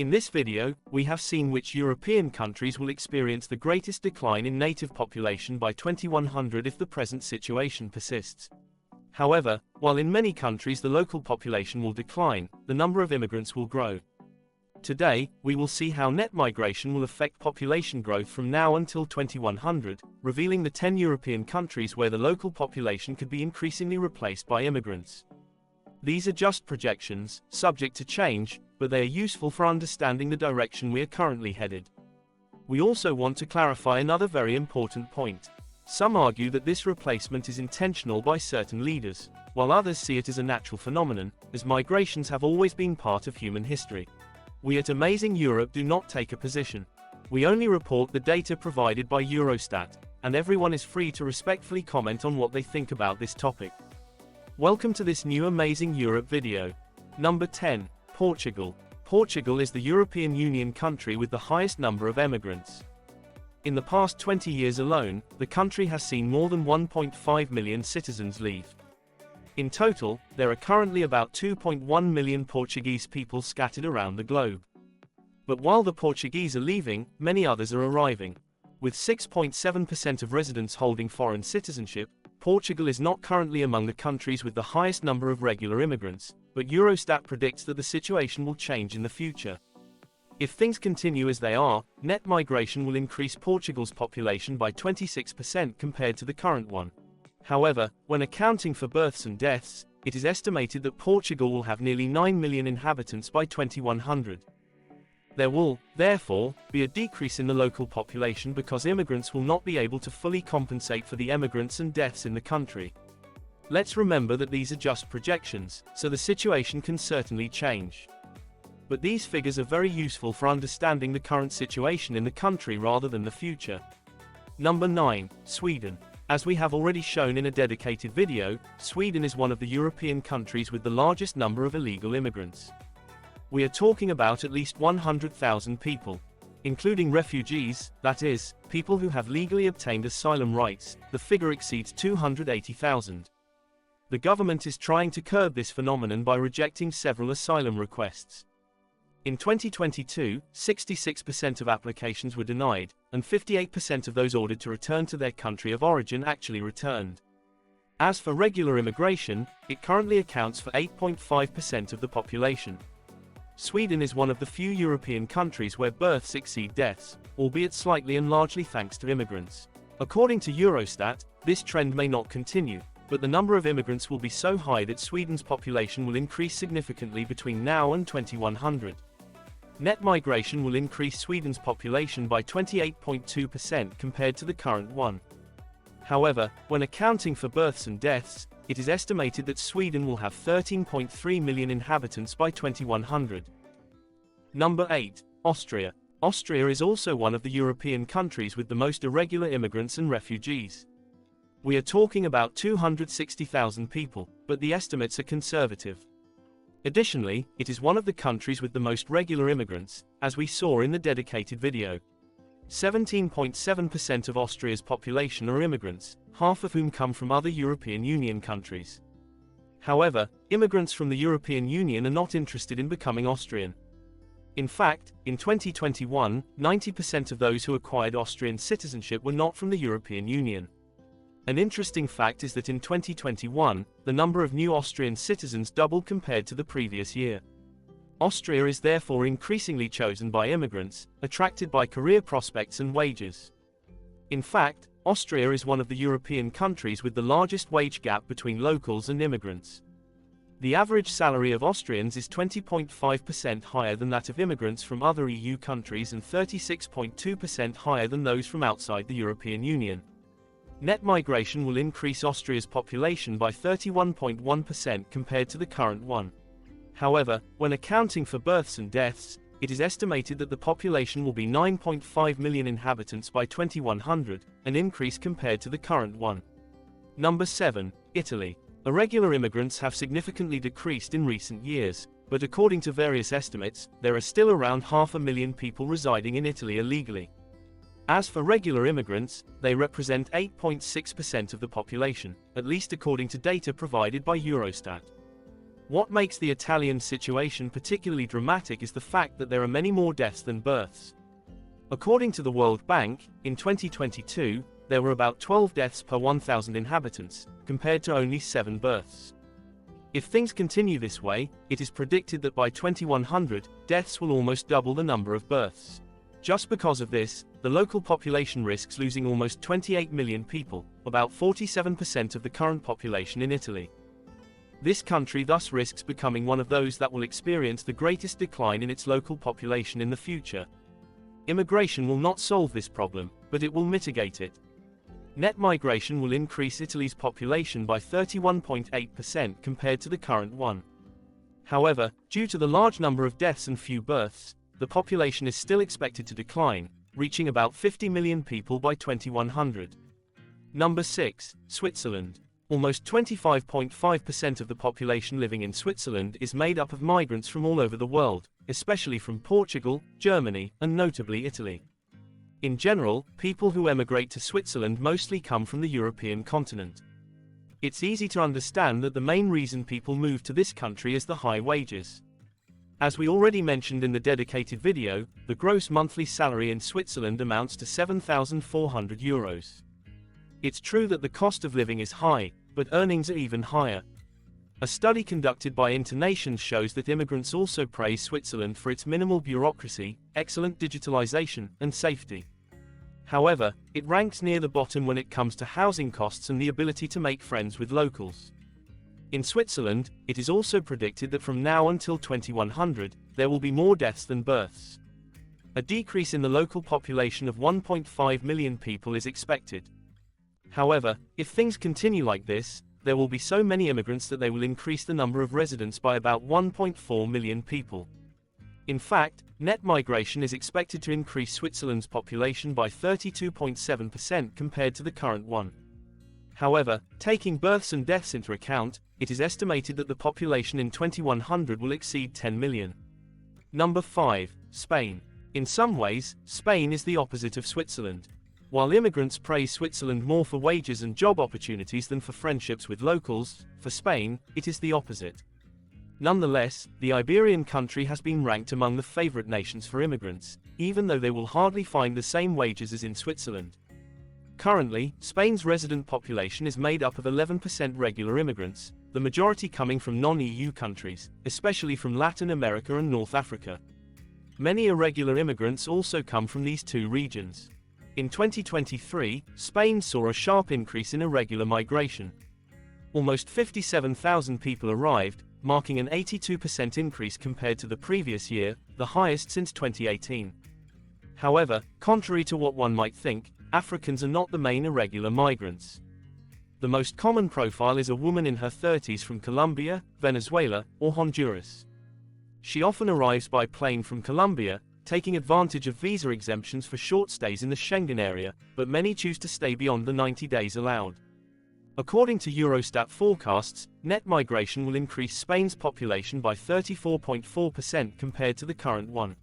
In this video, we have seen which European countries will experience the greatest decline in native population by 2100 if the present situation persists. However, while in many countries the local population will decline, the number of immigrants will grow. Today, we will see how net migration will affect population growth from now until 2100, revealing the 10 European countries where the local population could be increasingly replaced by immigrants. These are just projections, subject to change, but they are useful for understanding the direction we are currently headed. We also want to clarify another very important point. Some argue that this replacement is intentional by certain leaders, while others see it as a natural phenomenon, as migrations have always been part of human history. We at Amazing Europe do not take a position. We only report the data provided by EUROSTAT, and everyone is free to respectfully comment on what they think about this topic. Welcome to this new Amazing Europe video. Number 10. Portugal. Portugal is the European Union country with the highest number of emigrants. In the past 20 years alone, the country has seen more than 1.5 million citizens leave. In total, there are currently about 2.1 million Portuguese people scattered around the globe. But while the Portuguese are leaving, many others are arriving. With 6.7% of residents holding foreign citizenship, Portugal is not currently among the countries with the highest number of regular immigrants, but Eurostat predicts that the situation will change in the future. If things continue as they are, net migration will increase Portugal's population by 26% compared to the current one. However, when accounting for births and deaths, it is estimated that Portugal will have nearly 9 million inhabitants by 2100. There will, therefore, be a decrease in the local population because immigrants will not be able to fully compensate for the emigrants and deaths in the country. Let's remember that these are just projections, so the situation can certainly change. But these figures are very useful for understanding the current situation in the country rather than the future. Number 9. Sweden. As we have already shown in a dedicated video, Sweden is one of the European countries with the largest number of illegal immigrants. We are talking about at least 100,000 people. Including refugees, that is, people who have legally obtained asylum rights, the figure exceeds 280,000. The government is trying to curb this phenomenon by rejecting several asylum requests. In 2022, 66% of applications were denied, and 58% of those ordered to return to their country of origin actually returned. As for regular immigration, it currently accounts for 8.5% of the population. Sweden is one of the few European countries where births exceed deaths, albeit slightly and largely thanks to immigrants. According to Eurostat, this trend may not continue, but the number of immigrants will be so high that Sweden's population will increase significantly between now and 2100. Net migration will increase Sweden's population by 28.2% compared to the current one. However, when accounting for births and deaths, it is estimated that Sweden will have 13.3 million inhabitants by 2100. Number 8. Austria. Austria is also one of the European countries with the most irregular immigrants and refugees. We are talking about 260,000 people, but the estimates are conservative. Additionally, it is one of the countries with the most regular immigrants, as we saw in the dedicated video. 17.7% of Austria's population are immigrants, half of whom come from other European Union countries. However, immigrants from the European Union are not interested in becoming Austrian. In fact, in 2021, 90% of those who acquired Austrian citizenship were not from the European Union. An interesting fact is that in 2021, the number of new Austrian citizens doubled compared to the previous year. Austria is therefore increasingly chosen by immigrants, attracted by career prospects and wages. In fact, Austria is one of the European countries with the largest wage gap between locals and immigrants. The average salary of Austrians is 20.5% higher than that of immigrants from other EU countries and 36.2% higher than those from outside the European Union. Net migration will increase Austria's population by 31.1% compared to the current one. However, when accounting for births and deaths, it is estimated that the population will be 9.5 million inhabitants by 2100, an increase compared to the current one. Number 7. Italy. Irregular immigrants have significantly decreased in recent years, but according to various estimates, there are still around 500,000 people residing in Italy illegally. As for regular immigrants, they represent 8.6% of the population, at least according to data provided by Eurostat. What makes the Italian situation particularly dramatic is the fact that there are many more deaths than births. According to the World Bank, in 2022, there were about 12 deaths per 1,000 inhabitants, compared to only 7 births. If things continue this way, it is predicted that by 2100, deaths will almost double the number of births. Just because of this, the local population risks losing almost 28 million people, about 47% of the current population in Italy. This country thus risks becoming one of those that will experience the greatest decline in its local population in the future. Immigration will not solve this problem, but it will mitigate it. Net migration will increase Italy's population by 31.8% compared to the current one. However, due to the large number of deaths and few births, the population is still expected to decline, reaching about 50 million people by 2100. Number 6. Switzerland. Almost 25.5% of the population living in Switzerland is made up of migrants from all over the world, especially from Portugal, Germany, and notably Italy. In general, people who emigrate to Switzerland mostly come from the European continent. It's easy to understand that the main reason people move to this country is the high wages. As we already mentioned in the dedicated video, the gross monthly salary in Switzerland amounts to €7,400. It's true that the cost of living is high, but earnings are even higher. A study conducted by Internations shows that immigrants also praise Switzerland for its minimal bureaucracy, excellent digitalization, and safety. However, it ranks near the bottom when it comes to housing costs and the ability to make friends with locals. In Switzerland, it is also predicted that from now until 2100, there will be more deaths than births. A decrease in the local population of 1.5 million people is expected. However, if things continue like this, there will be so many immigrants that they will increase the number of residents by about 1.4 million people. In fact, net migration is expected to increase Switzerland's population by 32.7% compared to the current one. However, taking births and deaths into account, it is estimated that the population in 2100 will exceed 10 million. Number 5. Spain. In some ways, Spain is the opposite of Switzerland. While immigrants praise Switzerland more for wages and job opportunities than for friendships with locals, for Spain, it is the opposite. Nonetheless, the Iberian country has been ranked among the favorite nations for immigrants, even though they will hardly find the same wages as in Switzerland. Currently, Spain's resident population is made up of 11% regular immigrants, the majority coming from non-EU countries, especially from Latin America and North Africa. Many irregular immigrants also come from these two regions. In 2023, Spain saw a sharp increase in irregular migration. Almost 57,000 people arrived, marking an 82% increase compared to the previous year, the highest since 2018. However, contrary to what one might think, Africans are not the main irregular migrants. The most common profile is a woman in her 30s from Colombia, Venezuela, or Honduras. She often arrives by plane from Colombia, taking advantage of visa exemptions for short stays in the Schengen area, but many choose to stay beyond the 90 days allowed. According to EUROSTAT forecasts, net migration will increase Spain's population by 34.4% compared to the current one.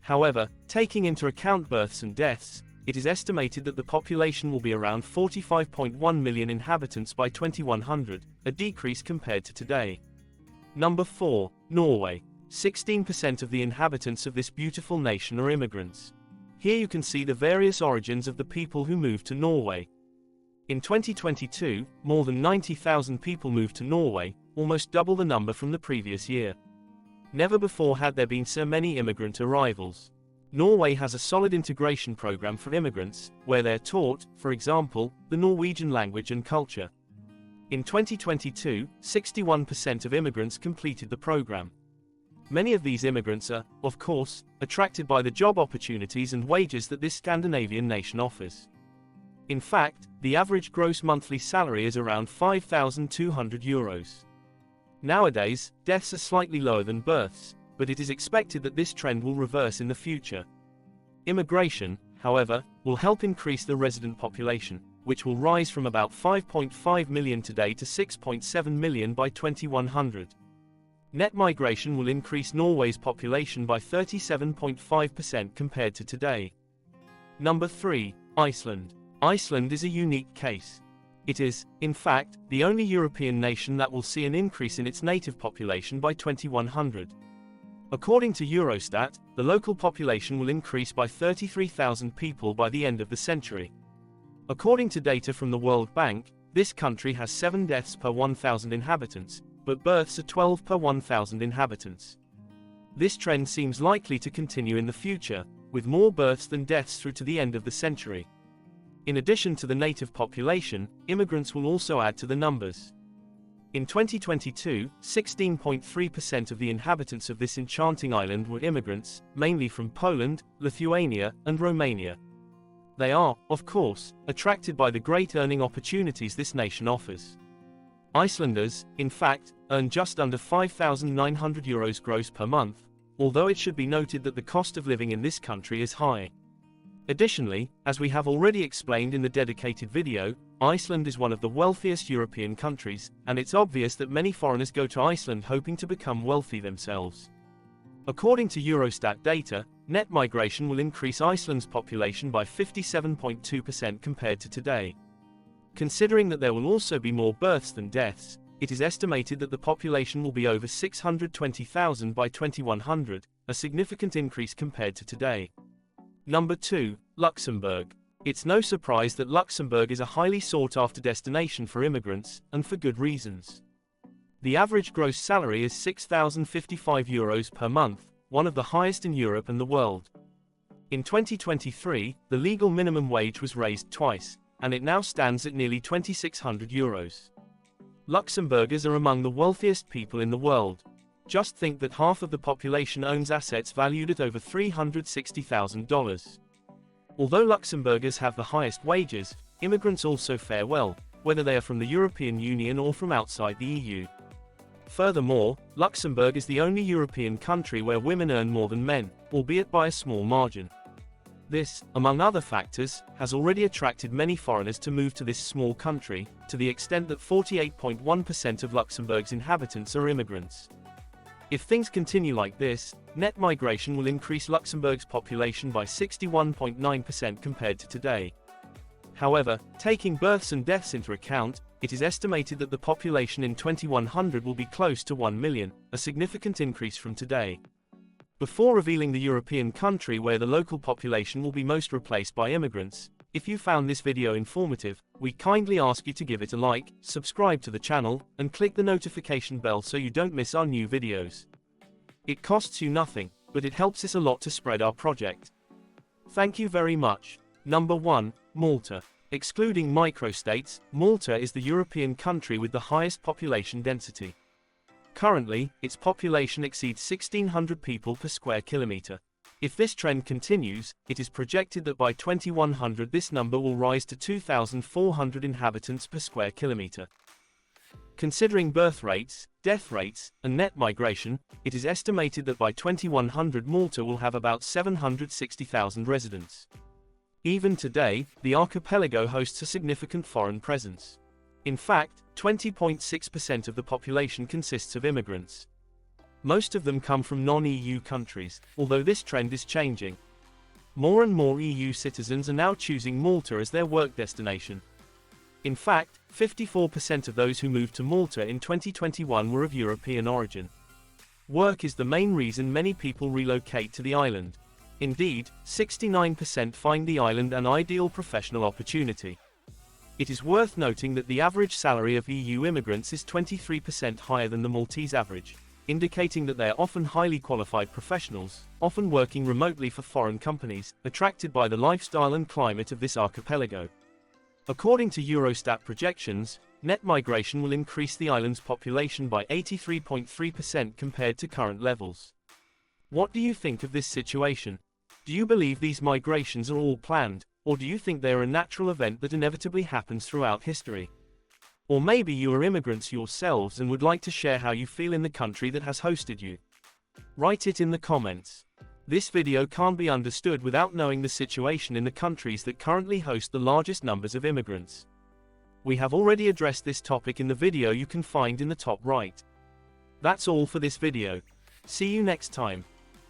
However, taking into account births and deaths, it is estimated that the population will be around 45.1 million inhabitants by 2100, a decrease compared to today. Number 4. Norway. 16% of the inhabitants of this beautiful nation are immigrants. Here you can see the various origins of the people who moved to Norway. In 2022, more than 90,000 people moved to Norway, almost double the number from the previous year. Never before had there been so many immigrant arrivals. Norway has a solid integration program for immigrants, where they're taught, for example, the Norwegian language and culture. In 2022, 61% of immigrants completed the program. Many of these immigrants are, of course, attracted by the job opportunities and wages that this Scandinavian nation offers. In fact, the average gross monthly salary is around €5,200. Nowadays, deaths are slightly lower than births, but it is expected that this trend will reverse in the future. Immigration, however, will help increase the resident population, which will rise from about 5.5 million today to 6.7 million by 2100. Net migration will increase Norway's population by 37.5% compared to today. Number 3. Iceland. Iceland is a unique case. It is, in fact, the only European nation that will see an increase in its native population by 2100. According to Eurostat, the local population will increase by 33,000 people by the end of the century. According to data from the World Bank, this country has 7 deaths per 1,000 inhabitants, but births are 12 per 1,000 inhabitants. This trend seems likely to continue in the future, with more births than deaths through to the end of the century. In addition to the native population, immigrants will also add to the numbers. In 2022, 16.3% of the inhabitants of this enchanting island were immigrants, mainly from Poland, Lithuania, and Romania. They are, of course, attracted by the great earning opportunities this nation offers. Icelanders, in fact, earn just under €5,900 gross per month, although it should be noted that the cost of living in this country is high. Additionally, as we have already explained in the dedicated video, Iceland is one of the wealthiest European countries, and it's obvious that many foreigners go to Iceland hoping to become wealthy themselves. According to Eurostat data, net migration will increase Iceland's population by 57.2% compared to today. Considering that there will also be more births than deaths, it is estimated that the population will be over 620,000 by 2100, a significant increase compared to today. Number 2, Luxembourg. It's no surprise that Luxembourg is a highly sought-after destination for immigrants, and for good reasons. The average gross salary is €6,055 per month, one of the highest in Europe and the world. In 2023, the legal minimum wage was raised twice, and it now stands at nearly €2,600. Luxembourgers are among the wealthiest people in the world. Just think that half of the population owns assets valued at over $360,000. Although Luxembourgers have the highest wages, immigrants also fare well, whether they are from the European Union or from outside the EU. Furthermore, Luxembourg is the only European country where women earn more than men, albeit by a small margin. This, among other factors, has already attracted many foreigners to move to this small country, to the extent that 48.1% of Luxembourg's inhabitants are immigrants. If things continue like this, net migration will increase Luxembourg's population by 61.9% compared to today. However, taking births and deaths into account, it is estimated that the population in 2100 will be close to 1 million, a significant increase from today. Before revealing the European country where the local population will be most replaced by immigrants, if you found this video informative, we kindly ask you to give it a like, subscribe to the channel, and click the notification bell so you don't miss our new videos. It costs you nothing, but it helps us a lot to spread our project. Thank you very much. Number 1, Malta. Excluding microstates, Malta is the European country with the highest population density. Currently, its population exceeds 1,600 people per square kilometre. If this trend continues, it is projected that by 2100 this number will rise to 2,400 inhabitants per square kilometre. Considering birth rates, death rates, and net migration, it is estimated that by 2100 Malta will have about 760,000 residents. Even today, the archipelago hosts a significant foreign presence. In fact, 20.6% of the population consists of immigrants. Most of them come from non-EU countries, although this trend is changing. More and more EU citizens are now choosing Malta as their work destination. In fact, 54% of those who moved to Malta in 2021 were of European origin. Work is the main reason many people relocate to the island. Indeed, 69% find the island an ideal professional opportunity. It is worth noting that the average salary of EU immigrants is 23% higher than the Maltese average, indicating that they are often highly qualified professionals, often working remotely for foreign companies, attracted by the lifestyle and climate of this archipelago. According to Eurostat projections, net migration will increase the island's population by 83.3% compared to current levels. What do you think of this situation? Do you believe these migrations are all planned, or do you think they are a natural event that inevitably happens throughout history? Or maybe you are immigrants yourselves and would like to share how you feel in the country that has hosted you. Write it in the comments. This video can't be understood without knowing the situation in the countries that currently host the largest numbers of immigrants. We have already addressed this topic in the video you can find in the top right. That's all for this video. See you next time.